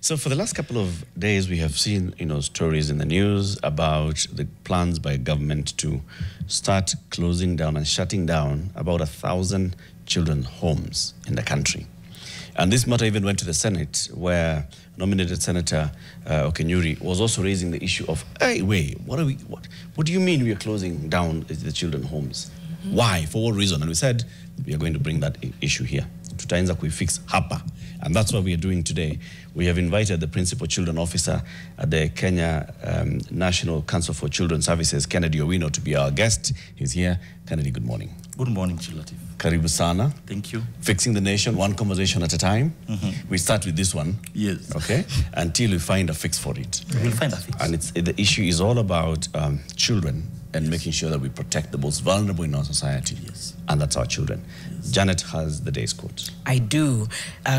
So for the last couple of days, we have seen, stories in the news about the plans by government to start closing down and shutting down about 1,000 children's homes in the country. And this matter even went to the Senate, where nominated Senator Okenyuri was also raising the issue of, hey, wait, what do you mean we are closing down the children's homes? Mm-hmm. Why? For what reason? And we said, we are going to bring that issue here. Tutaanza kuifix hapa. And that's what we are doing today. We have invited the Principal Children Officer at the Kenya National Council for Children's Services, Kennedy Owino, to be our guest. He's here. Kennedy, good morning. Good morning, Chilatif. Karibu sana. Thank you. Fixing the nation, one conversation at a time. Mm-hmm. We start with this one. Yes. Okay? Until we find a fix for it. We'll find a fix. And the issue is all about children and making sure that we protect the most vulnerable in our society. Yes. And that's our children. Yes. Janet has the day's quote. I do.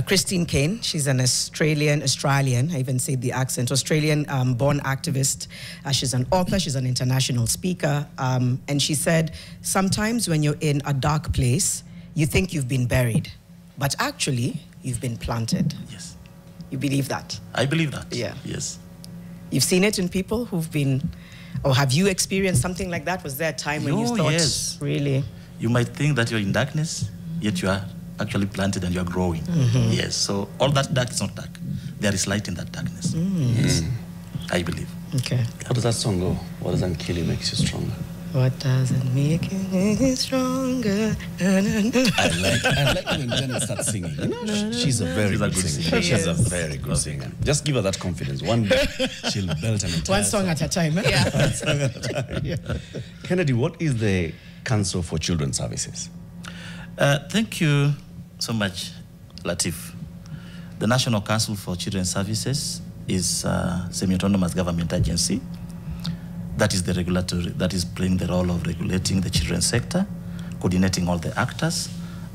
Christine Kane, she's an Australian, I even said the accent, Australian-born activist. She's an author, she's an international speaker. And she said, sometimes when you're in a dark place, you think you've been buried, but actually, you've been planted. Yes. You believe that? I believe that. Yeah. Yes. You've seen it in people who've been, or have you experienced something like that? Was there a time when you thought, yes. Really? You might think that you're in darkness, yet you are actually planted and you are growing. Mm-hmm. Yes. So all that dark is not dark. There is light in that darkness. Yes. I believe. Okay. How does that song go? What doesn't kill you makes you stronger? What doesn't make you stronger? I like when Janet starts singing. She's a very good singer. She's a very good singer. Just give her that confidence. One day she'll belt an entire One song at a time. Yeah. One song at a time. Yeah. Kennedy, what is the Council for Children's Services? Thank you so much, Latif. The National Council for Children's Services is a semi-autonomous government agency that is playing the role of regulating the children's sector, coordinating all the actors,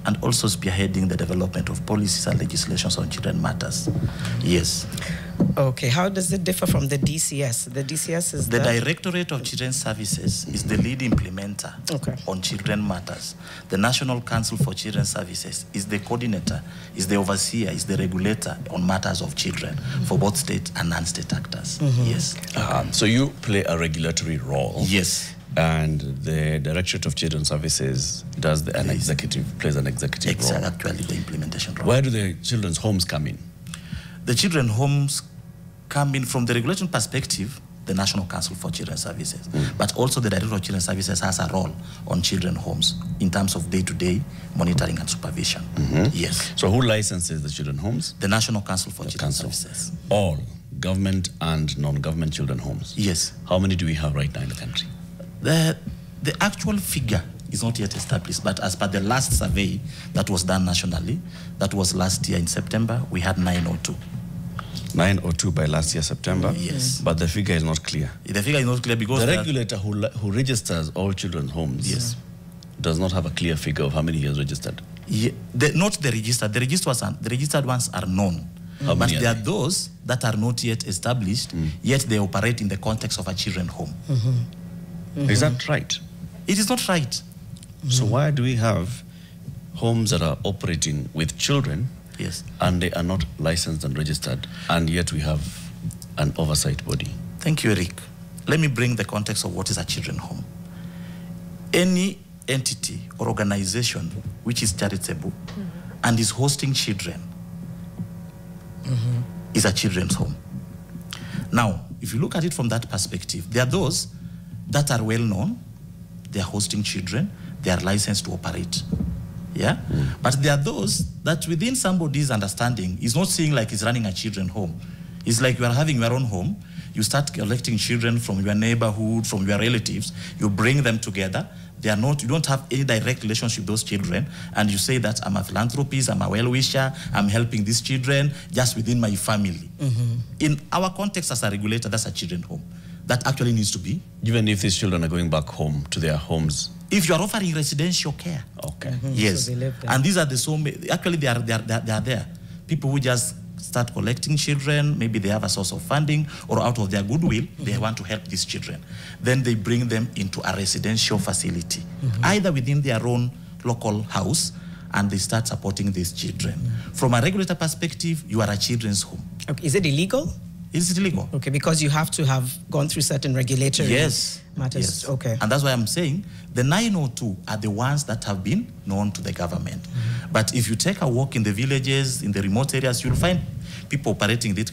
and also spearheading the development of policies and legislations on children matters. Yes. Okay, how does it differ from the DCS? The DCS is the Directorate of Children's Services is the lead implementer on children matters. The National Council for Children's Services is the coordinator, is the overseer, is the regulator on matters of children for both state and non-state actors. Yes. So you play a regulatory role. Yes. And the Directorate of Children's Services plays an executive role. Actually, the implementation role. Where do the children's homes come in? The children's homes come in from the regulation perspective, the National Council for Children's Services. But also the Directorate of Children's Services has a role on children's homes in terms of day-to-day monitoring and supervision. Yes. So who licenses the children's homes? The National Council for Children's Services. All government and non-government children's homes? Yes. How many do we have right now in the country? The actual figure is not yet established, but as per the last survey that was done nationally, that was last year in September, we had 902. 902 by last year, September? Yes. But the figure is not clear. The figure is not clear because the regulator who registers all children's homes does not have a clear figure of how many he has registered. Yeah, not the registered. The registered ones are known. But there are those that are not yet established, yet they operate in the context of a children's home. Is that right? It is not right. So why do we have homes that are operating with children and they are not licensed and registered, and yet we have an oversight body? Thank you, Eric. Let me bring the context of what is a children's home. Any entity or organization which is charitable and is hosting children is a children's home. Now, if you look at it from that perspective, there are those that are well known, they are hosting children, they are licensed to operate. Yeah? But there are those that within somebody's understanding is not seeing like he's running a children's home. It's like you are having your own home, you start collecting children from your neighborhood, from your relatives, you bring them together, you don't have any direct relationship with those children, and you say that I'm a philanthropist, I'm a well-wisher, I'm helping these children just within my family. In our context as a regulator, that's a children's home. That actually needs to be. Even if these children are going back home to their homes? If you are offering residential care. Okay. Yes. So and these are actually they are there. People who just start collecting children, maybe they have a source of funding, or out of their goodwill, they want to help these children. Then they bring them into a residential facility, either within their own local house, and they start supporting these children. From a regulator perspective, you are a children's home. Okay. Is it illegal? It's illegal. Okay, because you have to have gone through certain regulatory matters. Yes. Okay. And that's why I'm saying the 902 are the ones that have been known to the government. But if you take a walk in the villages, in the remote areas, you'll find people operating in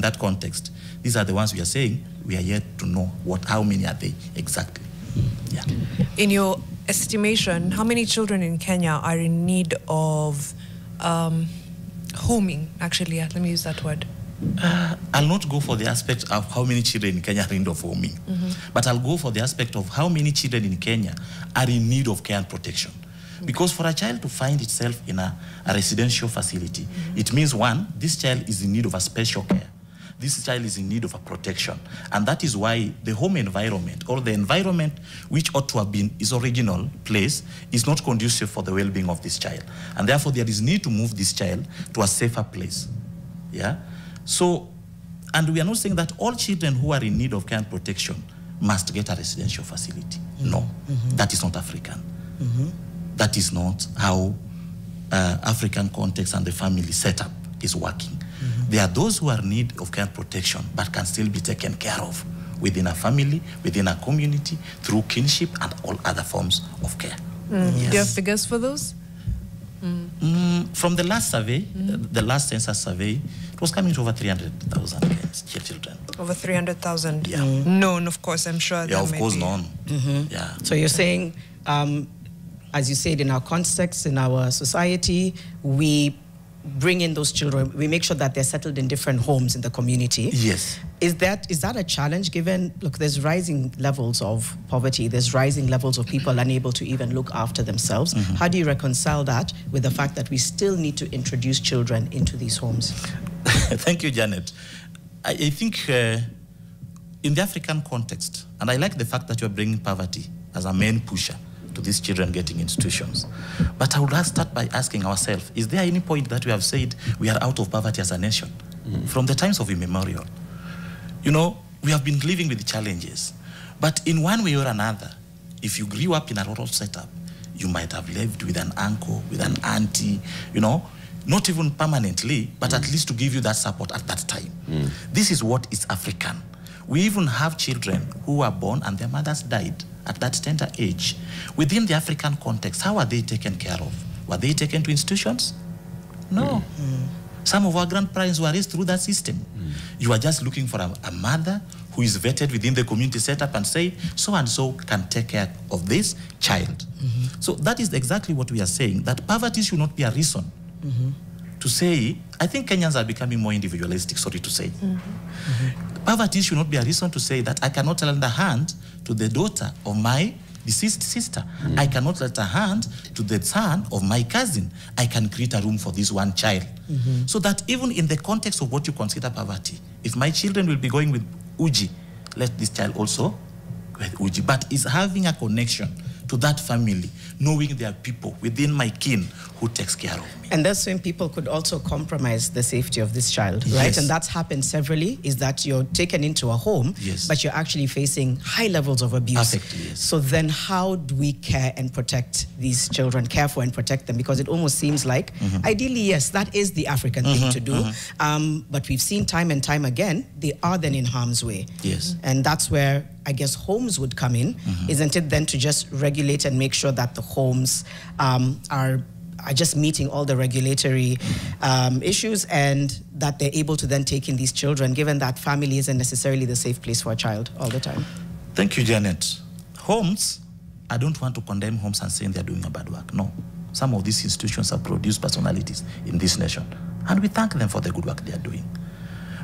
that context. These are the ones we are saying we are yet to know how many are they exactly. Yeah. In your estimation, how many children in Kenya are in need of homing? Actually, let me use that word. I'll not go for the aspect of how many children in Kenya are in need of homing, but I'll go for the aspect of how many children in Kenya are in need of care and protection. Because for a child to find itself in a residential facility, it means, one, this child is in need of a special care. This child is in need of a protection. And that is why the home environment, or the environment which ought to have been its original place, is not conducive for the well-being of this child. And therefore, there is need to move this child to a safer place. Yeah? So, and we are not saying that all children who are in need of care and protection must get a residential facility. No, that is not African. That is not how African context and the family setup is working. There are those who are in need of care and protection but can still be taken care of within a family, within a community, through kinship and all other forms of care. Yes. Do you have figures for those? From the last survey, the last census survey, it was coming to over 300,000 children. Over 300,000? Yeah. Known, of course, I'm sure. Yeah, of course, known. Yeah. So you're saying, as you said, in our context, in our society, we bring in those children, we make sure that they're settled in different homes in the community. Yes. Is that a challenge given, look, there's rising levels of poverty, there's rising levels of people unable to even look after themselves. How do you reconcile that with the fact that we still need to introduce children into these homes? Thank you, Janet. I think in the African context, and I like the fact that you're bringing poverty as a main pusher to these children getting institutions. But I would start by asking ourselves, is there any point that we have said we are out of poverty as a nation? From the times of immemorial. You know, we have been living with the challenges. But in one way or another, if you grew up in a rural setup, you might have lived with an uncle, with an auntie, you know, not even permanently, but at least to give you that support at that time. This is what is African. We even have children who were born and their mothers died at that tender age. Within the African context, how are they taken care of? Were they taken to institutions? No. Some of our grandparents were raised through that system. You are just looking for a mother who is vetted within the community setup and say, so-and-so can take care of this child. So that is exactly what we are saying, that poverty should not be a reason to say, I think Kenyans are becoming more individualistic, sorry to say. Poverty should not be a reason to say that I cannot lend a hand to the daughter of my deceased sister. I cannot lend a hand to the son of my cousin. I can create a room for this one child. So that even in the context of what you consider poverty, if my children will be going with Uji, let this child also with Uji. But is having a connection to that family, knowing there are people within my kin who takes care of me. And that's when people could also compromise the safety of this child, right? Yes. And that's happened severally, is that you're taken into a home, but you're actually facing high levels of abuse. Perfectly, yes. So then how do we care and protect these children, care for and protect them? Because it almost seems like, ideally, yes, that is the African thing to do. But we've seen time and time again, they are then in harm's way. Yes. And that's where I guess homes would come in, isn't it then to just regulate and make sure that the homes are just meeting all the regulatory issues and that they're able to then take in these children, given that family isn't necessarily the safe place for a child all the time? Thank you, Janet. Homes, I don't want to condemn homes and saying they're doing a bad work. No. Some of these institutions have produced personalities in this nation, and we thank them for the good work they are doing.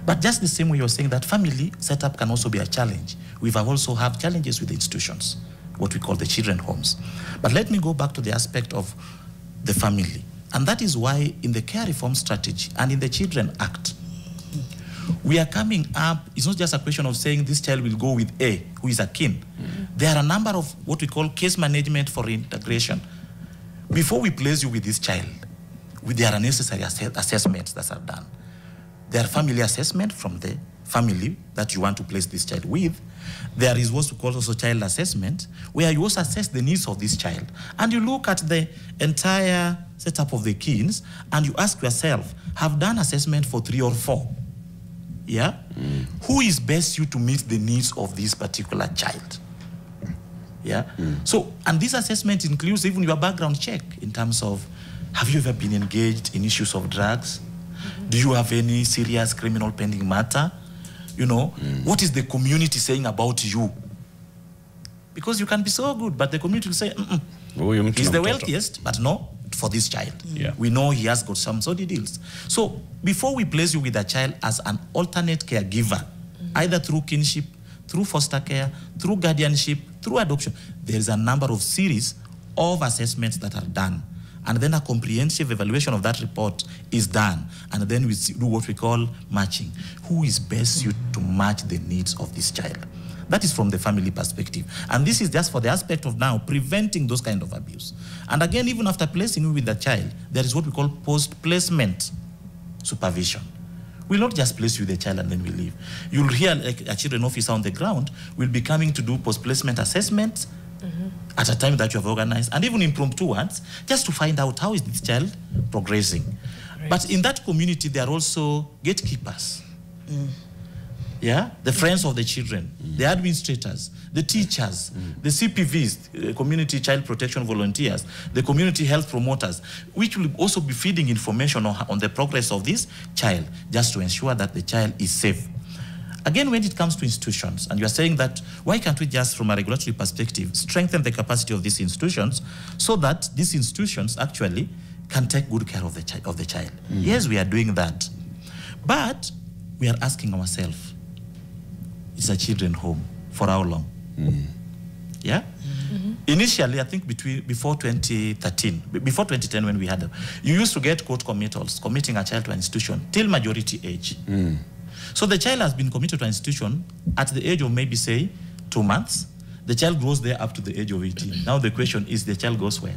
But just the same way you're saying that family setup can also be a challenge, we've also have challenges with the institutions, what we call the children homes. But let me go back to the aspect of the family. And that is why in the care reform strategy and in the Children Act, we are coming up, it's not just a question of saying this child will go with A, who is a kin. There are a number of what we call case management for integration. Before we place you with this child, there are necessary assessments that are done. There are family assessment from the family that you want to place this child with. There is what we call also child assessment, where you also assess the needs of this child. And you look at the entire setup of the kins, and you ask yourself, have done assessment for 3 or 4? Yeah? Who is best suited to meet the needs of this particular child? Yeah? So, and this assessment includes even your background check in terms of, have you ever been engaged in issues of drugs? Do you have any serious criminal pending matter? You know, what is the community saying about you? Because you can be so good, but the community will say, he's the wealthiest, but no, for this child. We know he has got some sort of deals. So before we place you with a child as an alternate caregiver, either through kinship, through foster care, through guardianship, through adoption, there is a number of series of assessments that are done. And then a comprehensive evaluation of that report is done. And then we do what we call matching. Who is best suited to match the needs of this child? That is from the family perspective. And this is just for the aspect of now preventing those kind of abuse. And again, even after placing you with the child, there is what we call post-placement supervision. We'll not just place you with the child and then we leave. You'll hear like a children officer on the ground will be coming to do post-placement assessments at a time that you have organized, and even impromptu ones, just to find out how is this child progressing. Right. But in that community, there are also gatekeepers. Yeah, the friends of the children, the administrators, the teachers, the CPVs, community child protection volunteers, the community health promoters, which will also be feeding information on the progress of this child, just to ensure that the child is safe. Again, when it comes to institutions, and you're saying that, why can't we just, from a regulatory perspective, strengthen the capacity of these institutions so that these institutions actually can take good care of the child? Yes, we are doing that. But we are asking ourselves, it's a children's home. For how long? Yeah? Initially, I think before 2013, before 2010 when we had them, you used to get court committals committing a child to an institution till majority age. So the child has been committed to an institution at the age of maybe, say, 2 months. The child grows there up to the age of 18. Now the question is, the child goes where?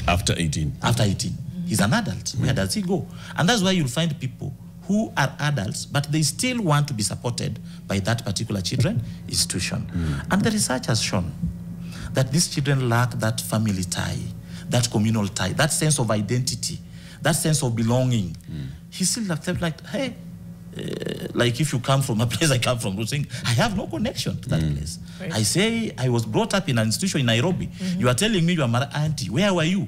After 18. After 18. He's an adult. Where does he go? And that's why you'll find people who are adults, but they still want to be supported by that particular children institution. And the research has shown that these children lack that family tie, that communal tie, that sense of identity, that sense of belonging. He still accepts like, hey, like if you come from a place I come from, saying, I have no connection to that place. Right. I say, I was brought up in an institution in Nairobi. You are telling me you are my auntie. Where were you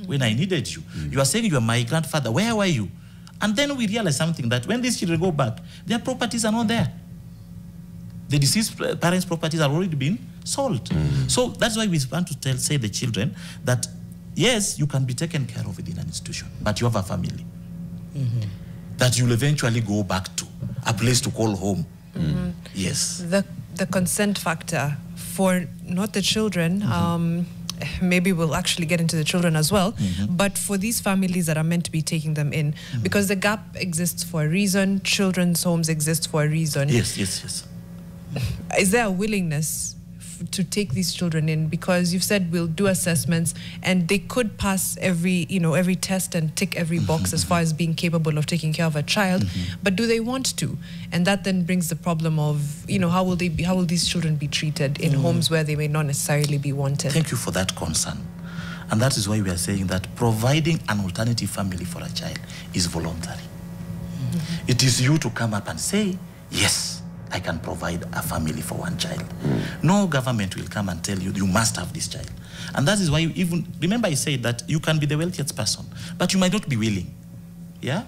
when I needed you? You are saying you are my grandfather. Where were you? And then we realize something, that when these children go back, their properties are not there. The deceased parents' properties have already been sold. So that's why we want to say the children that, yes, you can be taken care of within an institution, but you have a family that you'll eventually go back to, a place to call home. Yes. The consent factor for not the children, maybe we'll actually get into the children as well, but for these families that are meant to be taking them in, because the gap exists for a reason, children's homes exist for a reason. Yes, yes, yes. Is there a willingness to take these children in? Because you've said we'll do assessments and they could pass every test and tick every box as far as being capable of taking care of a child, but do they want to? And that then brings the problem of, how will these children be treated in homes where they may not necessarily be wanted? Thank you for that concern. And that is why we are saying that providing an alternative family for a child is voluntary. It is you to come up and say, yes, I can provide a family for one child. No government will come and tell you, you must have this child. And that is why remember I said that you can be the wealthiest person, but you might not be willing. Yeah?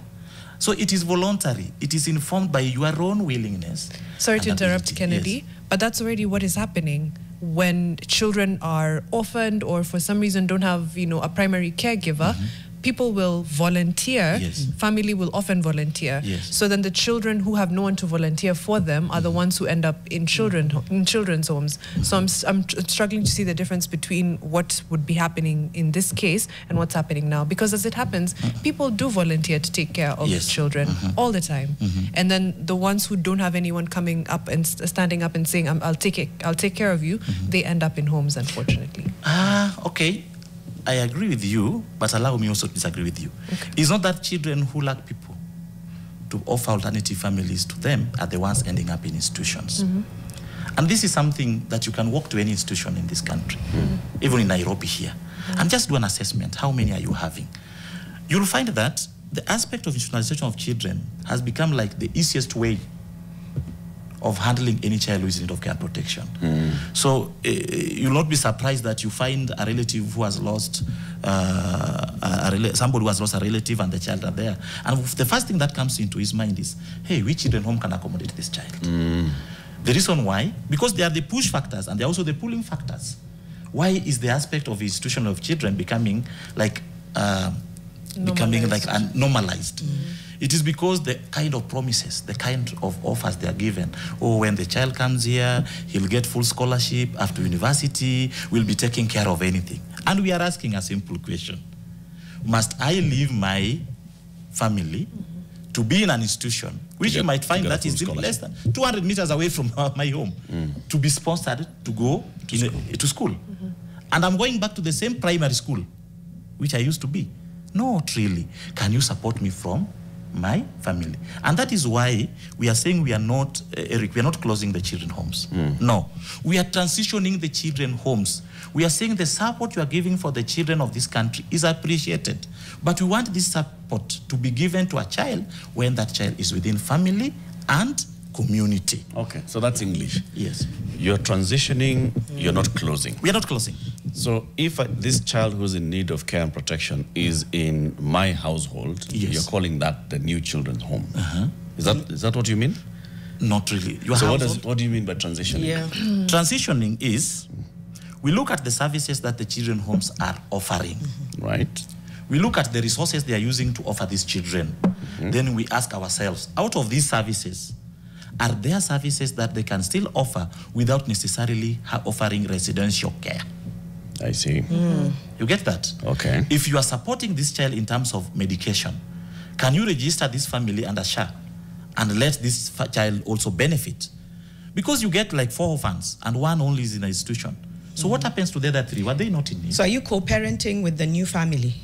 So it is voluntary. It is informed by your own willingness. Sorry to interrupt, Kennedy, but that's already what is happening when children are orphaned or for some reason don't have, a primary caregiver. People will volunteer, family will often volunteer. So then the children who have no one to volunteer for them are the ones who end up in children's homes. So I'm struggling to see the difference between what would be happening in this case and what's happening now. Because as it happens, people do volunteer to take care of children all the time. And then the ones who don't have anyone coming up and standing up and saying, I'll take care of you, they end up in homes, unfortunately. Okay. I agree with you, but allow me also to disagree with you. It's not that children who lack people to offer alternative families to them are the ones ending up in institutions. And this is something that you can walk to any institution in this country, even in Nairobi here, and just do an assessment. How many are you having? You'll find that the aspect of institutionalization of children has become like the easiest way of handling any child who is in need of care and protection. So you'll not be surprised that you find a relative who has lost somebody who has lost a relative and the child are there. And the first thing that comes into his mind is, hey, which children home can accommodate this child? The reason why, because they are the push factors and they're also the pulling factors. Why is the aspect of institution of children becoming like normalized? It is because the kind of promises, the kind of offers they are given. Oh, when the child comes here, he'll get full scholarship after university, we'll be taking care of anything. And we are asking a simple question. Must I leave my family to be in an institution, which you might find that is less than 200 meters away from my home, to be sponsored to go to school? And I'm going back to the same primary school, which I used to be. Not really. Can you support me from my family? And that is why we are saying we are not, Eric, we are not closing the children homes. No. We are transitioning the children homes. We are saying the support you are giving for the children of this country is appreciated. But we want this support to be given to a child when that child is within family and community. Okay, so that's English. Yes. You're transitioning, you're not closing. We are not closing. So if this child who's in need of care and protection is in my household, you're calling that the new children's home. Is that what you mean? Not really. So what do you mean by transitioning? Yeah. Transitioning is, we look at the services that the children homes are offering. Right. We look at the resources they are using to offer these children. Then we ask ourselves, out of these services, are there services that they can still offer without necessarily offering residential care? I see. You get that? Okay. If you are supporting this child in terms of medication, can you register this family under SHA and let this child also benefit? Because you get like 4 orphans and 1 only is in an institution. So what happens to the other 3? Were they not in need? So are you co-parenting with the new family?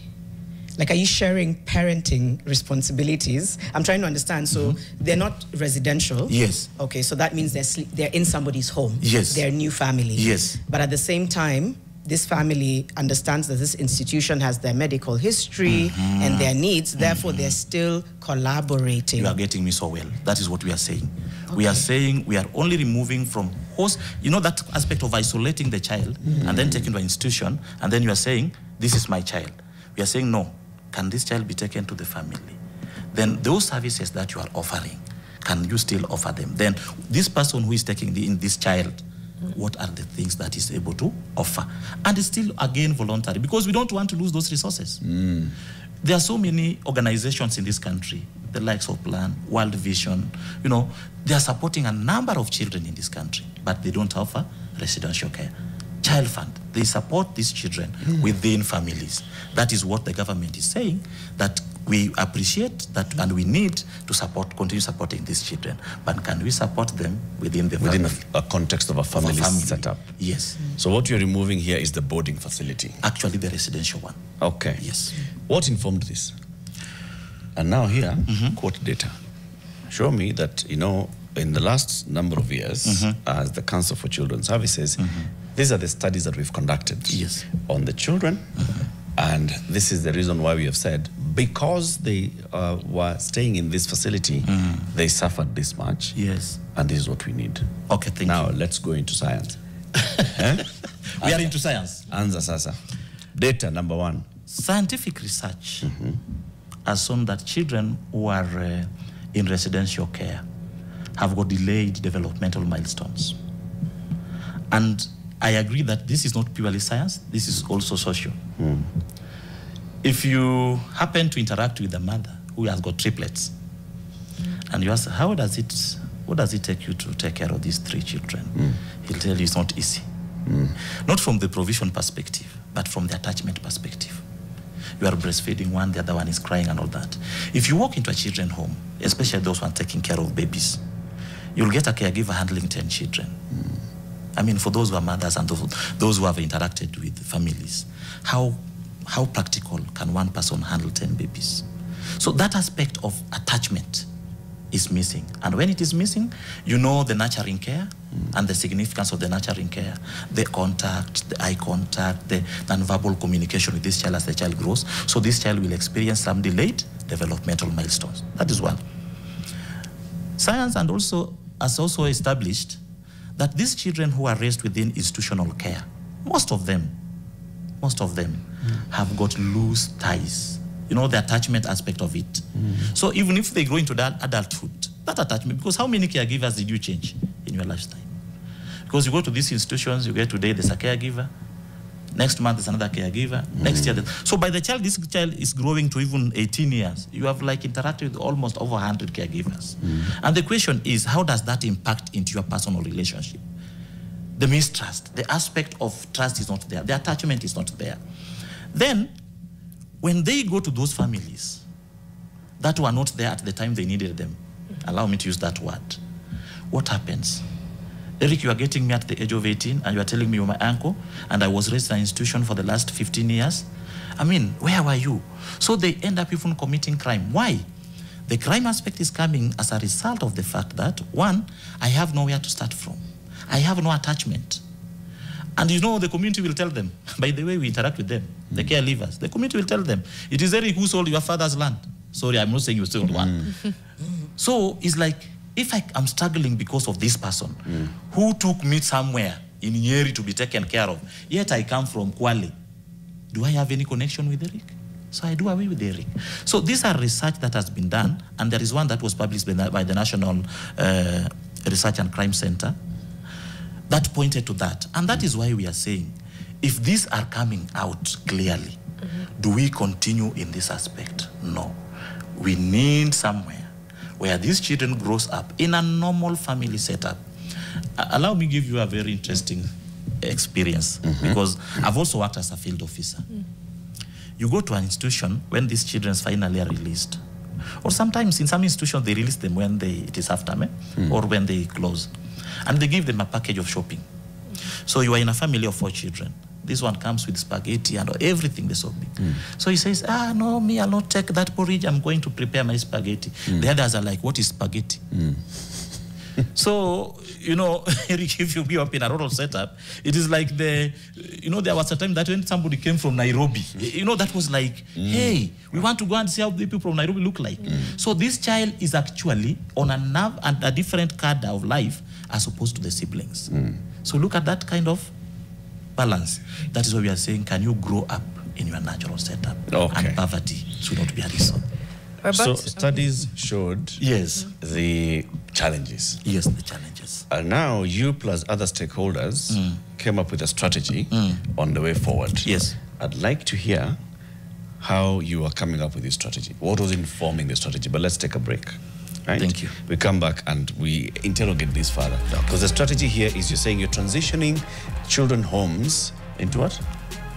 Like, are you sharing parenting responsibilities? I'm trying to understand. So they're not residential. Yes. Okay, so that means they're in somebody's home. Yes. They're a new family. Yes. But at the same time, this family understands that this institution has their medical history and their needs. Therefore, they're still collaborating. You are getting me so well. That is what we are saying. Okay. We are saying we are only removing from host, you know, that aspect of isolating the child and then taking to an institution, and then you are saying, this is my child. We are saying, no. Can this child be taken to the family? Then those services that you are offering, can you still offer them? Then this person who is taking in this child, what are the things that is able to offer? And it's still, again, voluntary, because we don't want to lose those resources. There are so many organizations in this country, the likes of Plan, World Vision, you know, they are supporting a number of children in this country, but they don't offer residential care. Child Fund, they support these children within families. That is what the government is saying, that we appreciate that and we need to continue supporting these children. But can we support them within a context of a family setup? Yes. So what you're removing here is the boarding facility. Actually, the residential one. Okay. Yes. What informed this? And now here, quote data. Show me that, you know, in the last number of years, as the Council for Children's Services, these are the studies that we've conducted on the children. And this is the reason why we have said, because they were staying in this facility, they suffered this much. Yes. And this is what we need. Okay, thank you. Now, let's go into science. We are into science. Anza sasa. Data, number 1. Scientific research has shown that children who are in residential care have got delayed developmental milestones. And I agree that this is not purely science, this is also social. If you happen to interact with a mother who has got triplets, and you ask, what does it take you to take care of these 3 children? He'll tell you it's not easy. Not from the provision perspective, but from the attachment perspective. You are breastfeeding one, the other one is crying and all that. If you walk into a children's home, especially those who are taking care of babies, you'll get a caregiver handling 10 children. I mean, for those who are mothers and those who have interacted with families, how practical can one person handle 10 babies? So that aspect of attachment is missing. And when it is missing, you know the nurturing care and the significance of the nurturing care, the contact, the eye contact, the nonverbal communication with this child as the child grows. So this child will experience some delayed developmental milestones. That is one. Science and also has also established that these children who are raised within institutional care, most of them have got loose ties. You know, the attachment aspect of it. So even if they grow into that adulthood, that attachment, because how many caregivers did you change in your lifetime? Because you go to these institutions, you get today there's a caregiver, next month there's another caregiver, next year. So by the child, this child is growing to even 18 years, you have like interacted with almost over 100 caregivers. And the question is, how does that impact into your personal relationship? The mistrust, the aspect of trust is not there, the attachment is not there. Then, when they go to those families that were not there at the time they needed them, allow me to use that word, what happens? Eric, you are getting me at the age of 18 and you are telling me you're my uncle and I was raised in an institution for the last 15 years. I mean, where were you? So they end up even committing crime. Why? The crime aspect is coming as a result of the fact that, one, I have nowhere to start from. I have no attachment. And you know, the community will tell them, by the way we interact with them, the caregivers, the community will tell them, it is Eric who sold your father's land. Sorry, I'm not saying you sold one. So it's like, if I am struggling because of this person who took me somewhere in Nyeri to be taken care of, yet I come from Kwale, do I have any connection with Eric? So I do away with Eric. So these are research that has been done, and there is one that was published by the National Research and Crime Center that pointed to that. And that is why we are saying, if these are coming out clearly, do we continue in this aspect? No. We need somewhere where these children grows up in a normal family setup. Allow me give you a very interesting experience, because I've also worked as a field officer. You go to an institution when these children finally are released, or sometimes in some institutions they release them when it is after or when they close, and they give them a package of shopping. So you are in a family of 4 children. This one comes with spaghetti and everything, they so big. So he says, no, me, I'll not take that porridge. I'm going to prepare my spaghetti. The others are like, what is spaghetti? So, you know, Eric, if you be up in a rural setup, it is like you know, there was a time that when somebody came from Nairobi, you know, that was like, hey, we want to go and see how the people from Nairobi look like. So this child is actually on a nerve and a different cadre of life as opposed to the siblings. So look at that kind of balance. That is why we are saying, can you grow up in your natural setup? And poverty should not be a reason. So studies showed the challenges. Yes, the challenges. And now you plus other stakeholders came up with a strategy on the way forward. Yes. I'd like to hear how you are coming up with this strategy. What was informing the strategy? But let's take a break. Right? Thank you. We come back and we interrogate this further. Because the strategy here is you're saying you're transitioning children homes into what?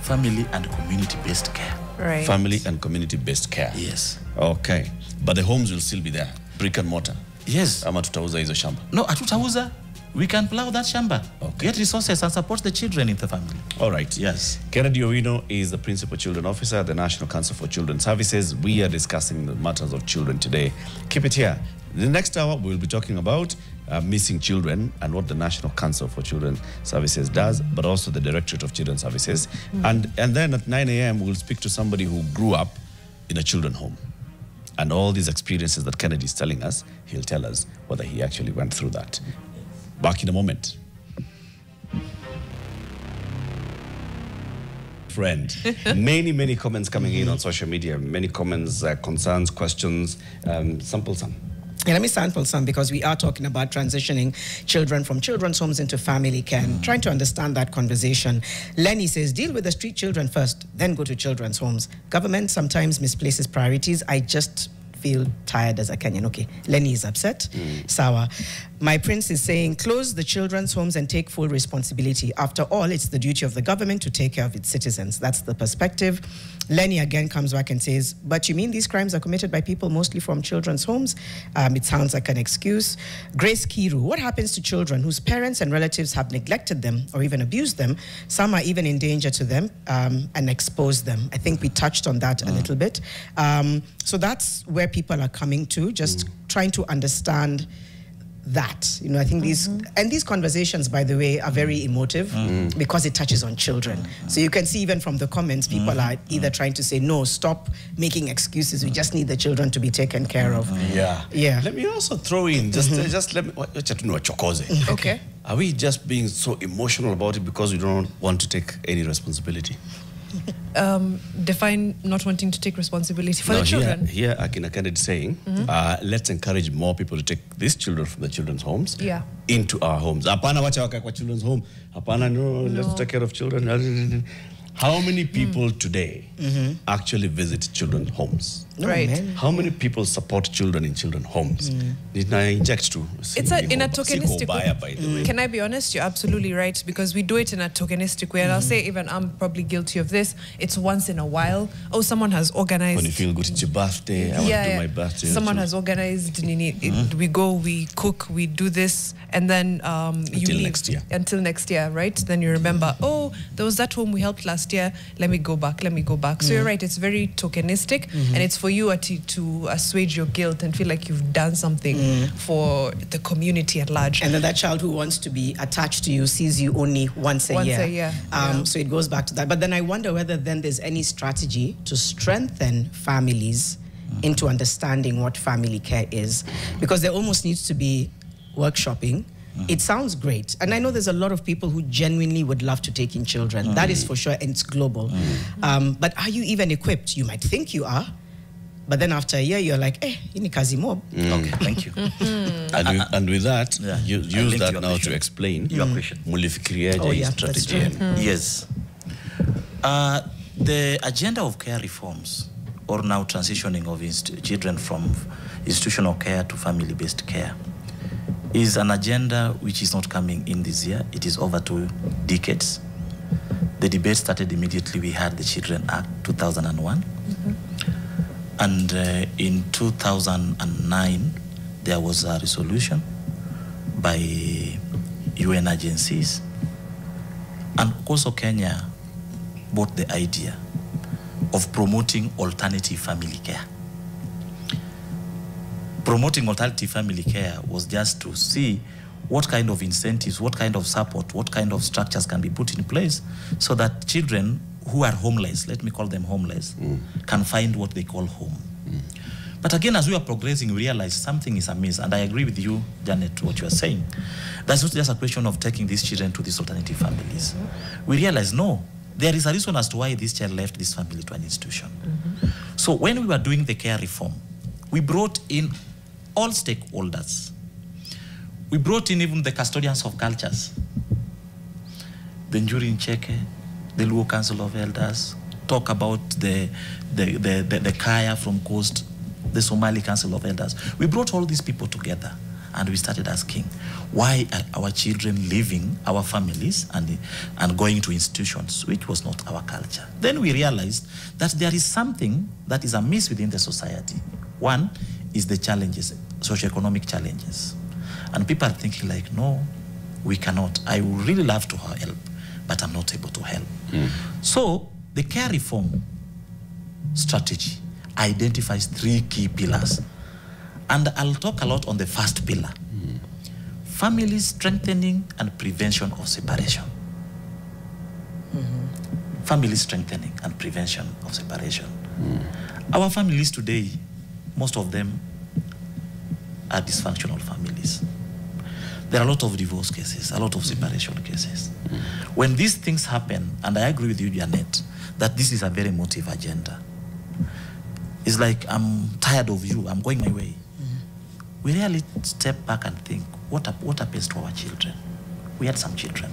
Family and community-based care. Right. Family and community-based care. Yes. Okay. But the homes will still be there, brick and mortar. Yes. Ama tutauza hizo shamba. No, atutauza. We can plow that shamba, get resources and support the children in the family. All right. Yes. Kennedy Owino is the Principal Children Officer at the National Council for Children's Services. We are discussing the matters of children today. Keep it here. In the next hour, we'll be talking about missing children and what the National Council for Children's Services does, but also the Directorate of Children's Services. And then at 9 a.m., we'll speak to somebody who grew up in a children's home. And all these experiences that Kennedy is telling us, he'll tell us whether he actually went through that. Back in a moment. Friend, many comments coming in on social media, many comments, concerns, questions. Sample some. Yeah, let me sample some, because we are talking about transitioning children from children's homes into family care and trying to understand that conversation. Lenny says, deal with the street children first, then go to children's homes. Government sometimes misplaces priorities. I just feel tired as a Kenyan. Okay, Lenny is upset. Sawa. My prince is saying, close the children's homes and take full responsibility. After all, it's the duty of the government to take care of its citizens. That's the perspective. Lenny again comes back and says, but you mean these crimes are committed by people mostly from children's homes? It sounds like an excuse. Grace Kiru, what happens to children whose parents and relatives have neglected them or even abused them? Some are even in danger to them and expose them. I think we touched on that a little bit. So that's where people are coming to, just trying to understand that. You know, I think these conversations, by the way, are very emotive because it touches on children. So you can see even from the comments, people are either trying to say, no, stop making excuses. We just need the children to be taken care of. Yeah. Let me also throw in, just let me, Okay. Are we just being so emotional about it because we don't want to take any responsibility? Define not wanting to take responsibility for the children. Here Akina Kennedy saying, let's encourage more people to take these children from the children's homes into our homes. Apana wacha waka kwa children's home. Apana, no, let's take care of children. How many people today actually visit children's homes? Right. How many people support children in children's homes? Did I inject to? It's in a tokenistic way. Can I be honest? You're absolutely right, because we do it in a tokenistic way. And I'll say even I'm probably guilty of this. It's once in a while. Oh, someone has organized. When you feel good, it's your birthday. I want to do my birthday. Someone has organized. We go, we cook, we do this. And then you leave. Next year. Until next year, right? Then you remember, oh, there was that home we helped last year. Let me go back. So you're right. It's very tokenistic. And it's for you to assuage your guilt and feel like you've done something for the community at large. And then that child who wants to be attached to you sees you only once a year. So it goes back to that. But then I wonder whether then there's any strategy to strengthen families into understanding what family care is. Because there almost needs to be workshopping. It sounds great. And I know there's a lot of people who genuinely would love to take in children. That is for sure, and it's global. But are you even equipped? You might think you are. But then after a year, you're like, you need kazi mob. Okay, thank you. And with that, you use that now to explain your question. Mulifikiriaje strategy. Yes. The agenda of care reforms, or now transitioning of children from institutional care to family-based care, is an agenda which is not coming in this year. It is over 2 decades. The debate started immediately. We had the Children Act 2001. And in 2009, there was a resolution by UN agencies. And also Kenya brought the idea of promoting alternative family care. Promoting alternative family care was just to see what kind of incentives, what kind of support, what kind of structures can be put in place so that children who are homeless, let me call them homeless, can find what they call home. But again, as we are progressing, we realize something is amiss. And I agree with you, Janet, what you are saying. That's not just a question of taking these children to these alternative families. We realize, no, there is a reason as to why this child left this family to an institution. So when we were doing the care reform, we brought in all stakeholders. We brought in even the custodians of cultures, the Njuri Ncheke, the Luo Council of Elders, talk about the Kaya from Coast, the Somali Council of Elders. We brought all these people together and we started asking, why are our children leaving our families and going to institutions, which was not our culture? Then we realized that there is something that is amiss within the society. One is the challenges, socioeconomic challenges. And people are thinking like, no, we cannot. I would really love to help, but I'm not able to help. So the care reform strategy identifies 3 key pillars. And I'll talk a lot on the first pillar. Family strengthening and prevention of separation. Family strengthening and prevention of separation. Our families today, most of them are dysfunctional families. There are a lot of divorce cases, a lot of separation cases. When these things happen, and I agree with you, Janet, that this is a very emotive agenda. It's like, I'm tired of you, I'm going my way. We really step back and think, what happens to our children? We had some children.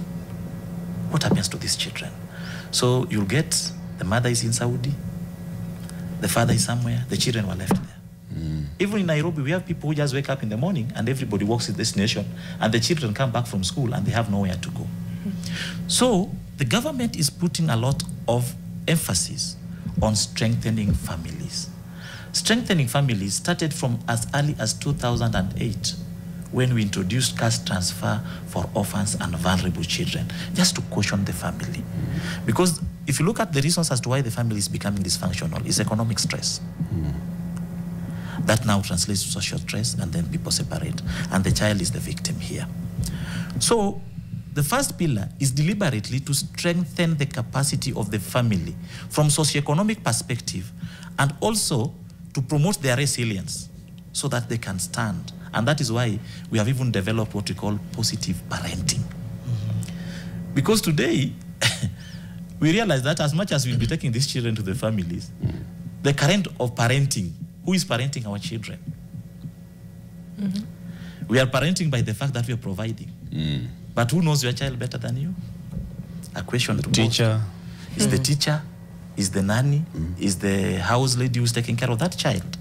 What happens to these children? So you'll get, the mother is in Saudi, the father is somewhere, the children were left there. Even in Nairobi, we have people who just wake up in the morning and everybody walks to the destination and the children come back from school and they have nowhere to go. So the government is putting a lot of emphasis on strengthening families. Strengthening families started from as early as 2008 when we introduced cash transfer for orphans and vulnerable children, just to caution the family. Because if you look at the reasons as to why the family is becoming dysfunctional, it's economic stress. That now translates to social stress, and then people separate. And the child is the victim here. So the first pillar is deliberately to strengthen the capacity of the family from socioeconomic perspective, and also to promote their resilience so that they can stand. And that is why we have even developed what we call positive parenting. Because today, we realize that as much as we'll be taking these children to the families, the current of parenting, who is parenting our children? We are parenting by the fact that we are providing. But who knows your child better than you? A question to teacher. Is the teacher, is the nanny, is the house lady who's taking care of that child.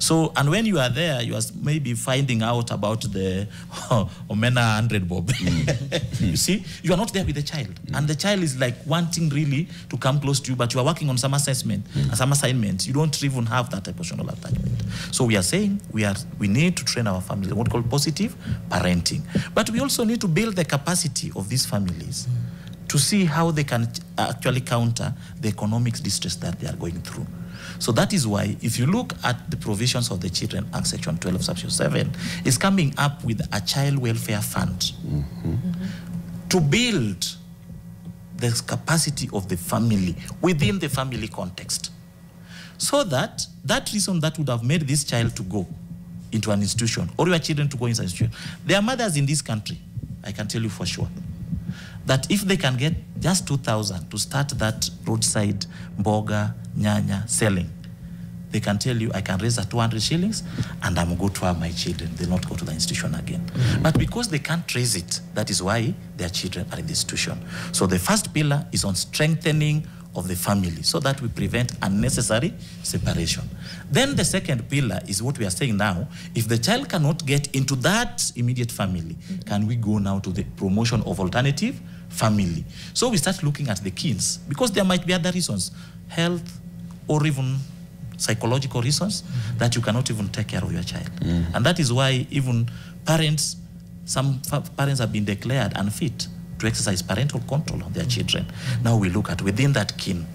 So, and when you are there, you are maybe finding out about the Omena 100 Bob. You see, you are not there with the child. And the child is like wanting really to come close to you, but you are working on some assessment, some assignments. You don't even have that emotional attachment. So we are saying we need to train our families, what we call positive parenting. But we also need to build the capacity of these families to see how they can actually counter the economic distress that they are going through. So that is why, if you look at the provisions of the Children Act, Section 12, Section 7, is coming up with a child welfare fund to build the capacity of the family within the family context. So that reason that would have made this child to go into an institution, or your children to go into an institution, there are mothers in this country, I can tell you for sure, that if they can get just 2,000 to start that roadside mboga, nyanya selling, they can tell you, I can raise 200 shillings and I'm going to have my children. They'll not go to the institution again. But because they can't raise it, that is why their children are in the institution. So the first pillar is on strengthening of the family so that we prevent unnecessary separation. Then the second pillar is what we are saying now. If the child cannot get into that immediate family, can we go now to the promotion of alternative family? So we start looking at the kids, because there might be other reasons, health or even psychological reasons, that you cannot even take care of your child. And that is why even parents, some parents have been declared unfit to exercise parental control on their children. Now we look at within that kin,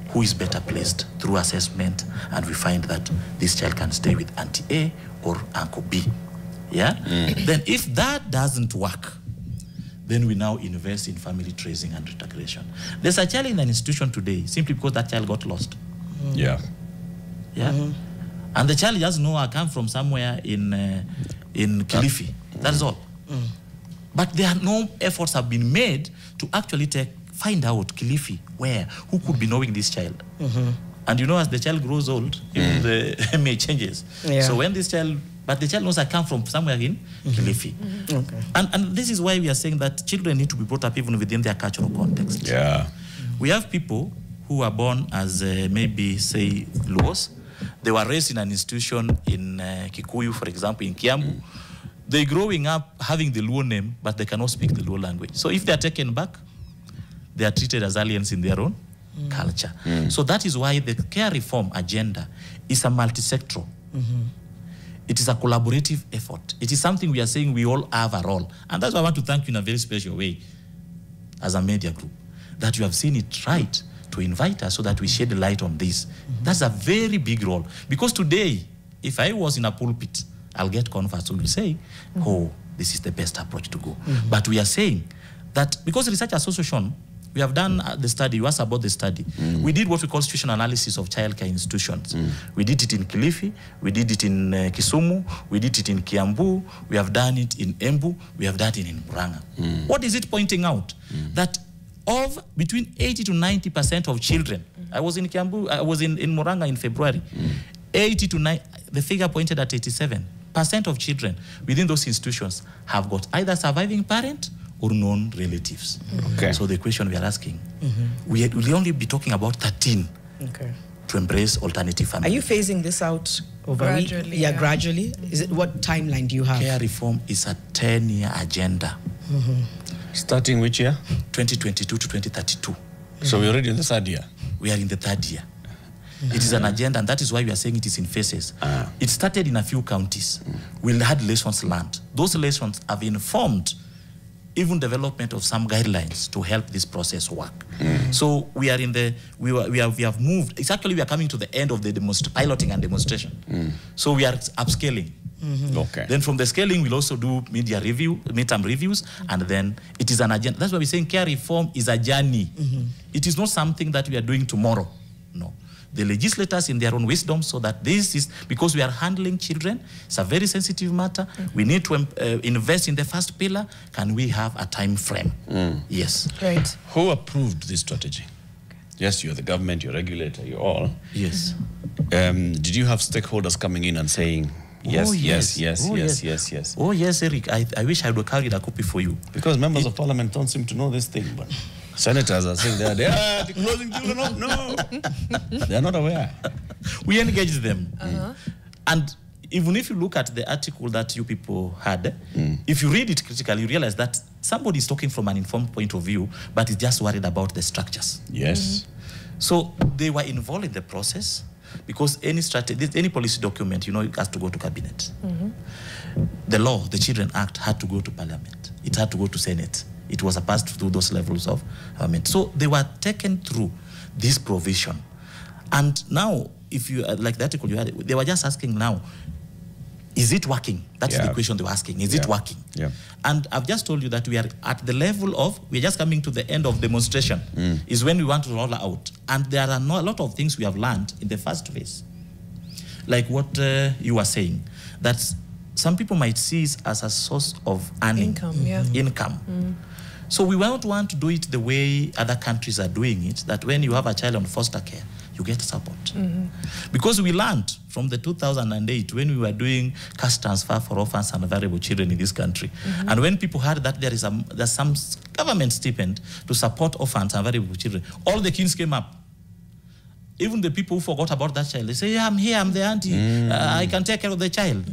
who is better placed through assessment, and we find that this child can stay with Auntie A or Uncle B. Then if that doesn't work, then we now invest in family tracing and integration. There's a child in an institution today simply because that child got lost. And the child just know I come from somewhere in Kilifi. That's all. But there are no efforts have been made to actually find out Kilifi, where, who could be knowing this child. And you know, as the child grows old, even the MA changes. So when this child, but the child knows I come from somewhere in Kilifi. And this is why we are saying that children need to be brought up even within their cultural context. We have people who are born as maybe, say, Luos. They were raised in an institution in Kikuyu, for example, in Kiambu. They're growing up having the Luo name, but they cannot speak the Luo language. So if they're taken back, they are treated as aliens in their own culture. So that is why the care reform agenda is a multi-sectoral. It is a collaborative effort. It is something we are saying we all have a role. And that's why I want to thank you in a very special way as a media group, that you have seen it right to invite us so that we shed light on this. That's a very big role. Because today, if I was in a pulpit, I'll get converts who will say, oh, this is the best approach to go. But we are saying that because research has also shown, we have done the study, you asked about the study. We did what we call situation analysis of childcare institutions. We did it in Kilifi, we did it in Kisumu, we did it in Kiambu, we have done it in Embu, we have done it in Murang'a. What is it pointing out? That of between 80 to 90% of children, I was in Kiambu, I was in Murang'a in February, 80 to 90, the figure pointed at 87% of children within those institutions have got either surviving parent or known relatives. So the question we are asking, we'll only be talking about 13 to embrace alternative family. Are you phasing this out over gradually? Gradually. Is it, what timeline do you have? Care reform is a 10-year agenda. Starting which year? 2022 to 2032. So we're already in the third year? We are in the third year. It is an agenda, and that is why we are saying it is in phases. It started in a few counties. We had lessons learned. Those lessons have informed even development of some guidelines to help this process work. So we are in the, we have moved, it's actually we are coming to the end of the piloting and demonstration. So we are upscaling. Okay. Then from the scaling, we'll also do midterm reviews, and then it is an agenda. That's why we're saying care reform is a journey. It is not something that we are doing tomorrow. No. The legislators in their own wisdom, so that this is, because we are handling children, it's a very sensitive matter. We need to invest in the first pillar. Can we have a time frame? Yes. Right. Who approved this strategy? Yes, you're the government, you're regulator, you're all. Yes. Did you have stakeholders coming in and saying, yes, yes? Oh, yes, Eric. I wish I would have carried a copy for you. Because members of parliament don't seem to know this thing, but senators are saying they are closing children up. No, they are not aware. We engaged them. And even if you look at the article that you people had, if you read it critically, you realize that somebody is talking from an informed point of view, but is just worried about the structures. Yes. So they were involved in the process, because any strategy, any policy document, you know, it has to go to cabinet. The law, the Children Act, had to go to parliament. It had to go to Senate. It was passed through those levels of government. So they were taken through this provision. And now, if you, like the article you had, they were just asking now, is it working? That's the question they were asking. Is it working? And I've just told you that we are at the level of, we're just coming to the end of demonstration, is when we want to roll out. And there are a lot of things we have learned in the first phase. Like what you were saying, that some people might see it as a source of earning. Income. So we don't want to do it the way other countries are doing it, that when you have a child on foster care, you get support. Because we learned from the 2008 when we were doing cash transfer for orphans and vulnerable children in this country. And when people heard that there's some government stipend to support orphans and vulnerable children, all the kids came up. Even the people who forgot about that child, they say, yeah, I'm here, I'm the auntie, I can take care of the child.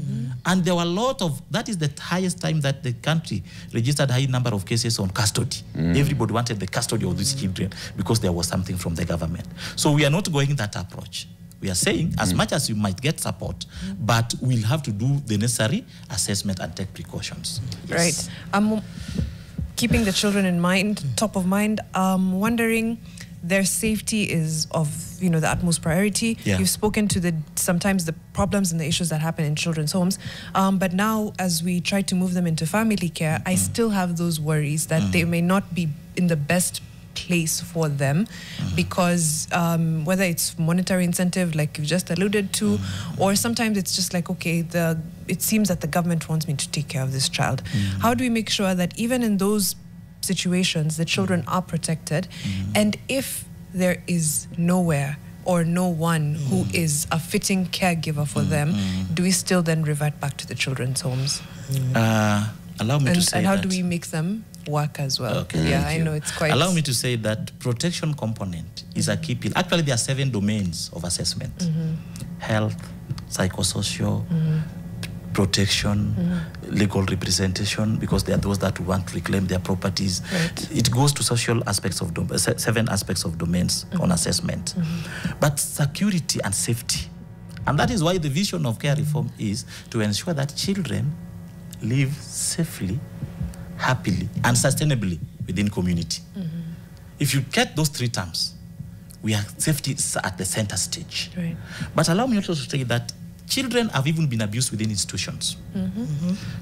And there were a lot of, that is the highest time that the country registered a high number of cases on custody. Everybody wanted the custody of these children because there was something from the government. So we are not going that approach. We are saying, as much as you might get support, but we'll have to do the necessary assessment and take precautions. Yes. Right. Keeping the children in mind, top of mind, wondering, their safety is of, you know, the utmost priority. You've spoken to sometimes the problems and the issues that happen in children's homes. But now, as we try to move them into family care, I still have those worries that they may not be in the best place for them, because whether it's monetary incentive, like you just alluded to, or sometimes it's just like, okay, it seems that the government wants me to take care of this child. How do we make sure that even in those situations, the children are protected? And if there is nowhere or no one who is a fitting caregiver for them, do we still then revert back to the children's homes? Allow me to say and how that. do we make them work as well? Okay, I know it's quite... Allow me to say that protection component is a key pillar. Actually, there are 7 domains of assessment. Health, psychosocial, protection, legal representation, because there are those that want to reclaim their properties. It goes to social aspects of 7 aspects of domains on assessment. But security and safety. And that is why the vision of care reform is to ensure that children live safely, happily, and sustainably within community. If you get those 3 terms, safety is at the center stage. But allow me also to say that children have even been abused within institutions.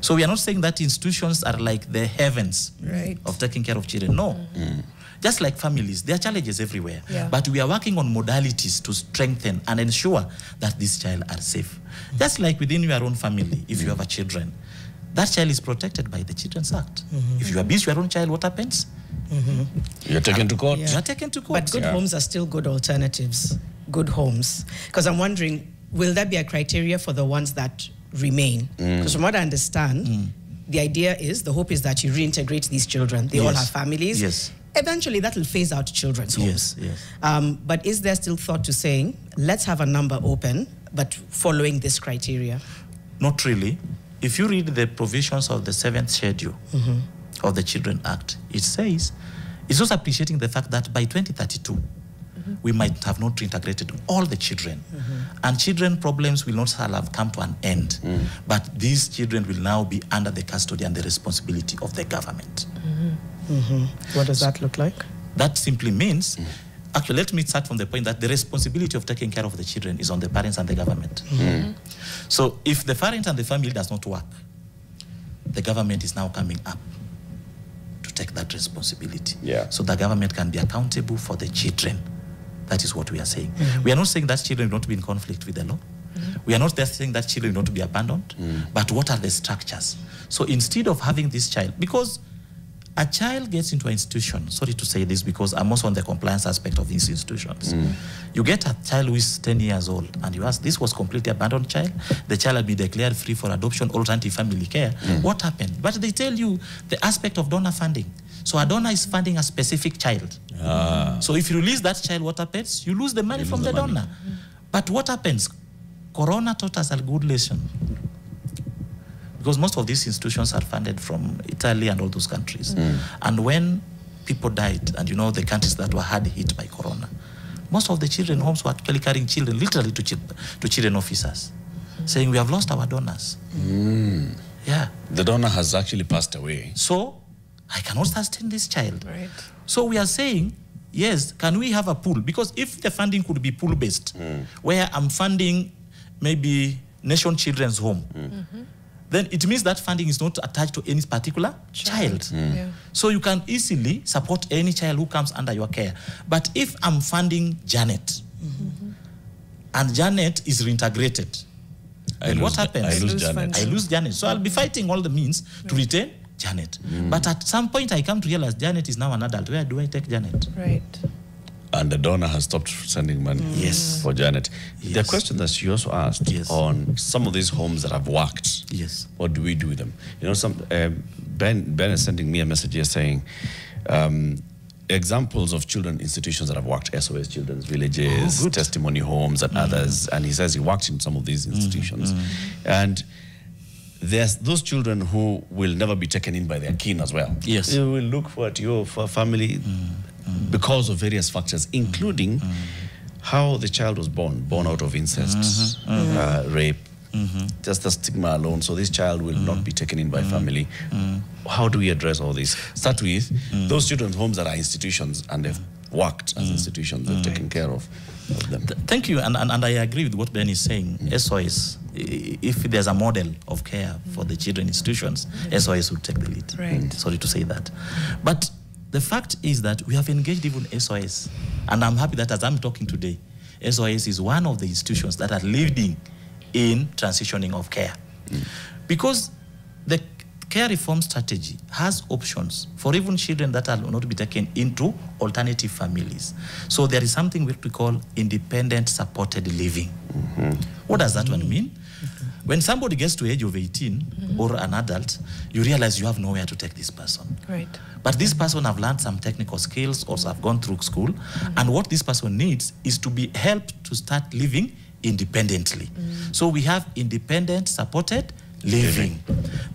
So we are not saying that institutions are like the heavens of taking care of children. No. Just like families, there are challenges everywhere. But we are working on modalities to strengthen and ensure that these children are safe. Just like within your own family, if you have a children, that child is protected by the Children's Act. If you abuse your own child, what happens? You're taken to court. You're taken to court. But good homes are still good alternatives. Good homes. Because I'm wondering, will there be a criteria for the ones that remain? Because from what I understand, the idea is, the hope is that you reintegrate these children. They all have families. Eventually, that will phase out children's homes. But is there still thought to saying, let's have a number open, but following this criteria? Not really. If you read the provisions of the 7th schedule of the Children Act, it says, it's also appreciating the fact that by 2032, we might have not reintegrated all the children. And children problems will not have come to an end. But these children will now be under the custody and the responsibility of the government. What does that look like? That simply means, actually, let me start from the point that the responsibility of taking care of the children is on the parents and the government. So if the parent and the family does not work, the government is now coming up to take that responsibility. So the government can be accountable for the children. That is what we are saying. We are not saying that children will not be in conflict with the law. We are not saying that children will not be abandoned. But what are the structures? So instead of having this child, because a child gets into an institution, sorry to say this because I'm also on the compliance aspect of these institutions. You get a child who is 10 years old and you ask, this was completely abandoned child, the child had been declared free for adoption, alternative family care. What happened? But they tell you the aspect of donor funding. So a donor is funding a specific child. So if you release that child, what happens? You lose the money from the donor. But what happens? Corona taught us a good lesson. Because most of these institutions are funded from Italy and all those countries. And when people died, and you know the countries that were hard hit by Corona, most of the children homes were actually carrying children, literally to children officers, saying, we have lost our donors. Yeah. The donor has actually passed away. So I cannot sustain this child. Right. So we are saying, yes, can we have a pool? Because if the funding could be pool-based, where I'm funding maybe Nation Children's Home, then it means that funding is not attached to any particular child. So you can easily support any child who comes under your care. But if I'm funding Janet, and Janet is reintegrated, then what happens? I lose Janet. So I'll be fighting all the means to retain Janet. But at some point I come to realize Janet is now an adult. Where do I take Janet? Right. And the donor has stopped sending money for Janet. The question that she also asked on some of these homes that have worked, what do we do with them? You know, Ben is sending me a message here saying, examples of children institutions that have worked, SOS Children's Villages, testimony homes and others, and he says he worked in some of these institutions. And there's those children who will never be taken in by their kin as well. You will look for your family because of various factors, including how the child was born out of incest, rape, just the stigma alone. So this child will not be taken in by family. How do we address all this? Start with those children's homes that are institutions and they've worked as institutions, they've taken care of them. Thank you, and I agree with what Ben is saying. SOS, if there's a model of care for the children institutions, SOS would take the lead. Right. Sorry to say that. But the fact is that we have engaged even SOS, and I'm happy that as I'm talking today, SOS is one of the institutions that are leading in transitioning of care. Because the care reform strategy has options for even children that are not be taken into alternative families. So there is something we call independent supported living. What does that one mean? When somebody gets to the age of 18 or an adult, you realize you have nowhere to take this person. Right. But this person have learned some technical skills or have gone through school, and what this person needs is to be helped to start living independently. So we have independent supported living.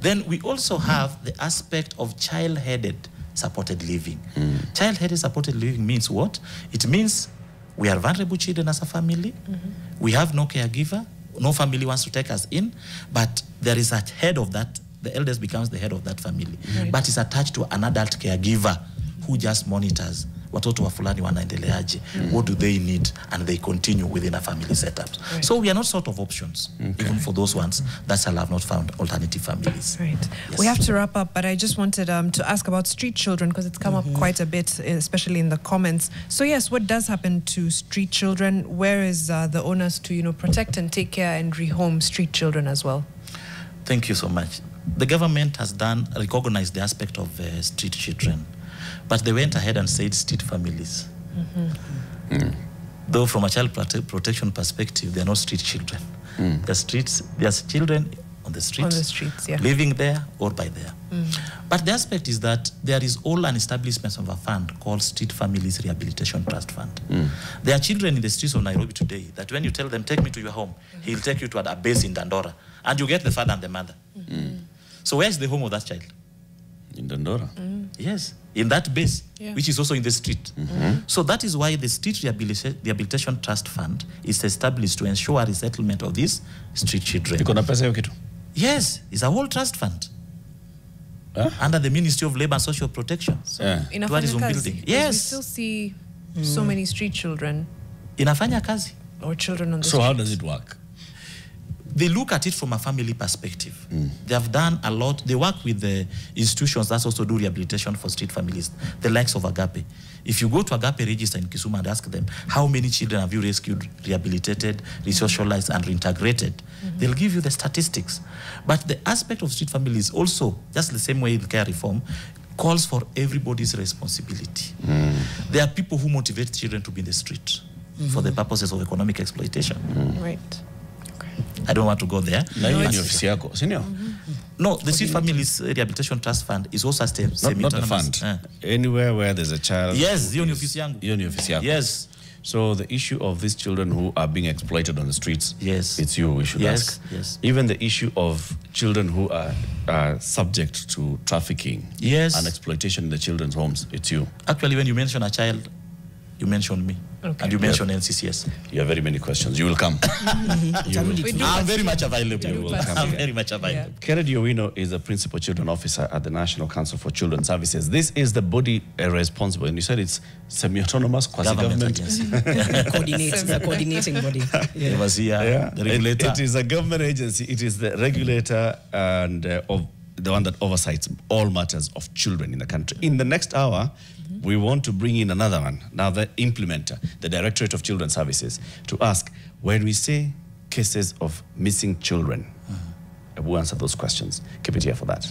Then we also have the aspect of child-headed supported living. Child-headed supported living means what? It means we are vulnerable children as a family. We have no caregiver. No family wants to take us in, but there is a head of that. The eldest becomes the head of that family, but it's attached to an adult caregiver who just monitors watoto wa fulani wanaendeleaje, what do they need, and they continue within a family setup. So we are not sort of options, even for those ones that shall have not found alternative families. Right. We have to wrap up, but I just wanted to ask about street children, because it's come up quite a bit, especially in the comments. So yes, what does happen to street children? Where is the onus to protect and take care and rehome street children as well? Thank you so much. The government has recognized the aspect of street children, but they went ahead and said street families. Though from a child protection perspective, they are not street children. There's children on the streets, living there or by there. But the aspect is that there is all an establishment of a fund called Street Families Rehabilitation Trust Fund. There are children in the streets of Nairobi today that when you tell them, take me to your home, he'll take you to a base in Dandora, and you get the father and the mother. So where's the home of that child? In Dandora. Yes, in that base, which is also in the street. So that is why the Street Rehabilitation Trust Fund is established to ensure resettlement of these street children. Iko na pesa hiyo kitu? Yes, it's a whole trust fund. under the Ministry of Labor and Social Protection. Inafanya kazi. Building. Yes. We still see so many street children. Inafanya kazi. Or children on the So streets. how does it work? They look at it from a family perspective. They have done a lot. They work with the institutions that also do rehabilitation for street families, the likes of Agape. If you go to Agape Register in Kisumu and ask them, how many children have you rescued, rehabilitated, resocialized, and reintegrated, they'll give you the statistics. But the aspect of street families also, just the same way in care reform, calls for everybody's responsibility. There are people who motivate children to be in the street for the purposes of economic exploitation. Right. I don't want to go there. No, the Street Families Rehabilitation Trust Fund is also a not the fund. Anywhere where there's a child. Yes, hiyo ni ofisi yangu. Yes. So the issue of these children who are being exploited on the streets, yes, it's you we should ask. Yes. Even the issue of children who are subject to trafficking, yes, and exploitation in the children's homes, it's you. Actually, when you mention a child, you mention me. Okay. And you mentioned NCCS. You have very many questions. You will come. I'm very much available. I'm very much available. Kennedy Owino is the Principal Children Officer at the National Council for Children's Services. This is the body responsible, and you said it's semi-autonomous, quasi-government. Coordinates, the coordinating body. The regulator. It is a government agency. It is the regulator and of the one that oversights all matters of children in the country. In the next hour, we want to bring in another one, now the implementer, the Directorate of Children's Services, to ask, when we say cases of missing children, we'll answer those questions. Keep it here for that.